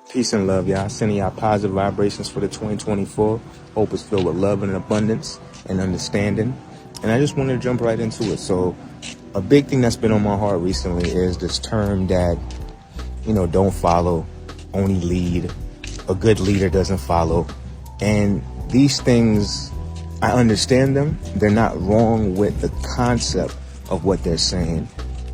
Peace and love, y'all. Sending y'all positive vibrations for the 2024. Hope is filled with love and abundance and understanding. And I just wanted to jump right into it. So a big thing that's been on my heart recently is this term that, don't follow, only lead. A good leader doesn't follow. And these things, I understand them. They're not wrong with the concept of what they're saying,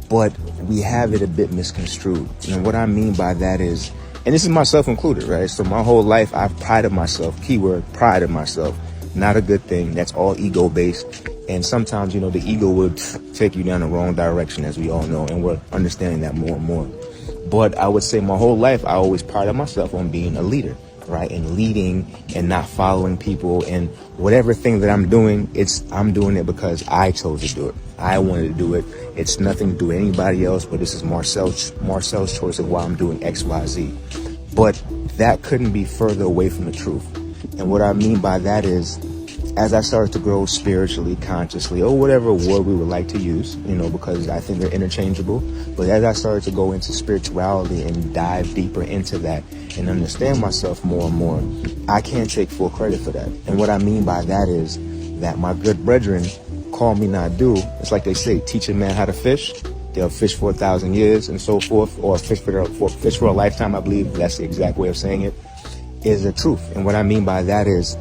but we have it a bit misconstrued. And what I mean by that is, and this is myself included, right? So my whole life, I've prided myself, keyword, prided myself. Not a good thing. That's all ego-based. And sometimes, the ego will take you down the wrong direction, as we all know. And we're understanding that more and more. But I would say my whole life, I always prided myself on being a leader, right? And leading and not following people. And whatever thing that I'm doing, I'm doing it because I chose to do it. I wanted to do it. It's nothing to do with anybody else, but this is Marcel's choice of why I'm doing X, Y, Z. But that couldn't be further away from the truth. And what I mean by that is, as I started to grow spiritually, consciously, or whatever word we would like to use, because I think they're interchangeable. But as I started to go into spirituality and dive deeper into that and understand myself more and more, I can't take full credit for that. And what I mean by that is that my good brethren call me not do. It's like they say, teach a man how to fish. They'll fish for 1,000 years and so forth, or fish for a lifetime. I believe that's the exact way of saying it, is the truth. And what I mean by that is,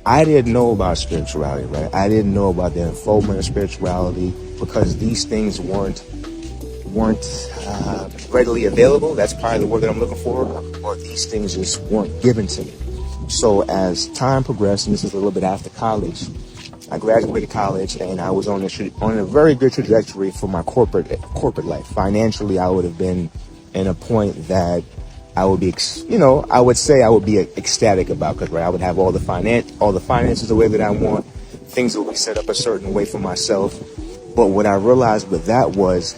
I didn't know about spirituality, right? I didn't know about the unfoldment of spirituality because these things weren't readily available. That's probably the word that I'm looking for. Or these things just weren't given to me. So as time progressed, and this is a little bit after college, I graduated college and I was on a very good trajectory for my corporate life. Financially, I would have been in a point that I would be, I would say I would be ecstatic about, because I would have all the finances the way that I want. Things would be set up a certain way for myself. But what I realized with that was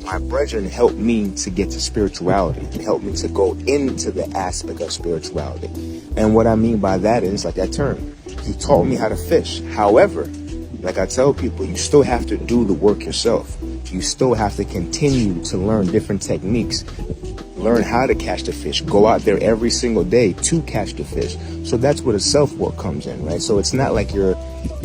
my brethren helped me to get to spirituality and helped me to go into the aspect of spirituality. And what I mean by that is, like that term, he taught me how to fish. However, like I tell people, you still have to do the work yourself. You still have to continue to learn different techniques. Learn how to catch the fish. Go out there every single day to catch the fish. So that's where the self-work comes in, right? So it's not like you're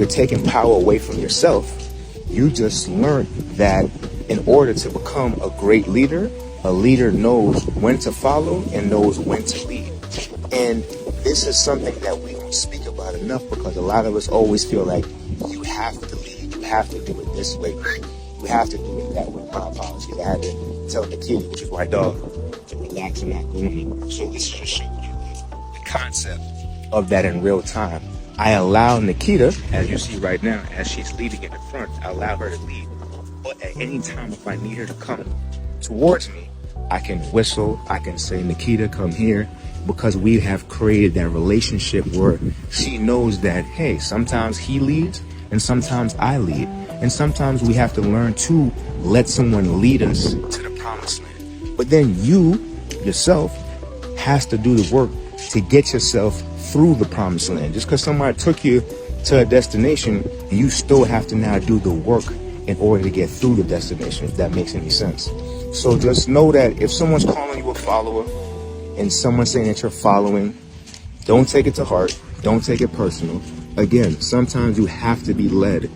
taking power away from yourself. You just learned that in order to become a great leader, a leader knows when to follow and knows when to lead. And this is something that we don't speak about enough, because a lot of us always feel like you have to lead, you have to do it this way, you have to do it that way. My apologies. I had to tell the kid, which is my dog, to relax and not go anywhere. So this is just showing you the concept of that in real time. I allow Nikita, as you see right now, as she's leading in the front, I allow her to lead. But at any time, if I need her to come towards me, I can whistle, I can say, Nikita, come here, because we have created that relationship where she knows that, hey, sometimes he leads and sometimes I lead. And sometimes we have to learn to let someone lead us to the promised land. But then you, yourself, has to do the work to get yourself through the promised land. Just because somebody took you to a destination, you still have to now do the work in order to get through the destination, if that makes any sense. So just know that if someone's calling you a follower and someone's saying that you're following, don't take it to heart. Don't take it personal. Again, sometimes you have to be led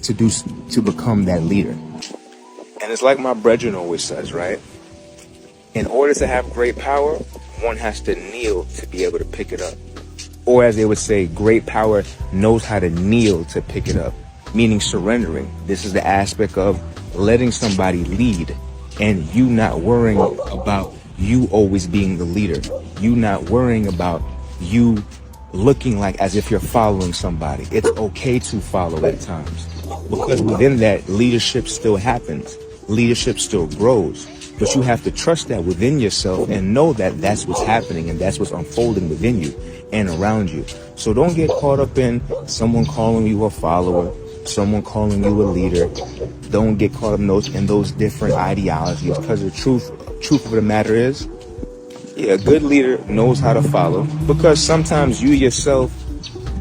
to become that leader. And it's like my brethren always says, right? In order to have great power, one has to kneel to be able to pick it up. Or as they would say, great power knows how to kneel to pick it up, meaning surrendering. This is the aspect of letting somebody lead and you not worrying about you always being the leader. You not worrying about you looking like as if you're following somebody. It's okay to follow at times, because within that, leadership still happens. Leadership still grows. But you have to trust that within yourself and know that that's what's happening and that's what's unfolding within you and around you. So don't get caught up in someone calling you a follower, someone calling you a leader. Don't get caught up in those different ideologies, because the truth of the matter is, a good leader knows how to follow, because sometimes you yourself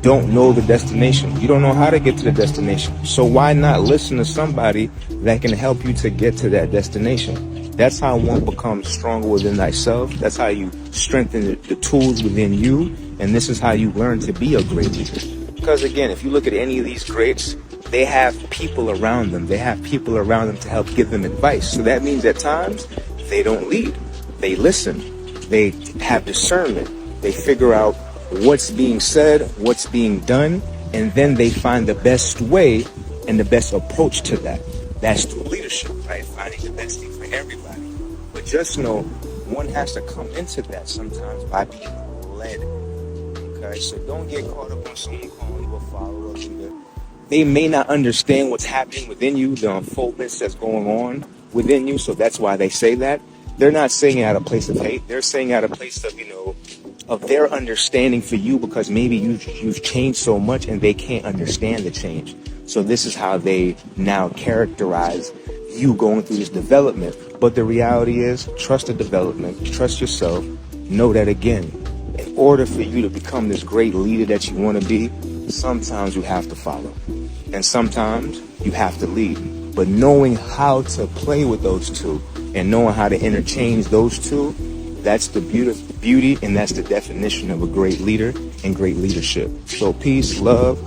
don't know the destination. You don't know how to get to the destination. So why not listen to somebody that can help you to get to that destination? That's how one becomes stronger within thyself. That's how you strengthen the tools within you. And this is how you learn to be a great leader. Because again, if you look at any of these greats, they have people around them. They have people around them to help give them advice. So that means at times they don't lead. They listen. They have discernment. They figure out what's being said, what's being done, and then they find the best way and the best approach to that. That's through leadership, right? Finding the best thing for everybody. But just know, one has to come into that sometimes by being led. Okay, so don't get caught up on someone calling you a follower or leader. They may not understand what's happening within you, the unfoldments that's going on within you, so that's why they say that. They're not saying it out of a place of hate. They're saying it out of a place of, of their understanding for you, because maybe you've changed so much and they can't understand the change. So this is how they now characterize you going through this development. But the reality is, trust the development, trust yourself. Know that again, in order for you to become this great leader that you want to be, sometimes you have to follow. And sometimes you have to lead. But knowing how to play with those two and knowing how to interchange those two, that's the beauty, and that's the definition of a great leader and great leadership. So peace, love.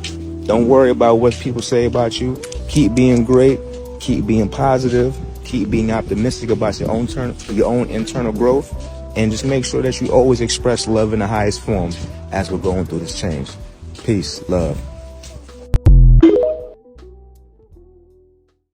Don't worry about what people say about you. Keep being great. Keep being positive. Keep being optimistic about your own internal growth. And just make sure that you always express love in the highest form as we're going through this change. Peace, love.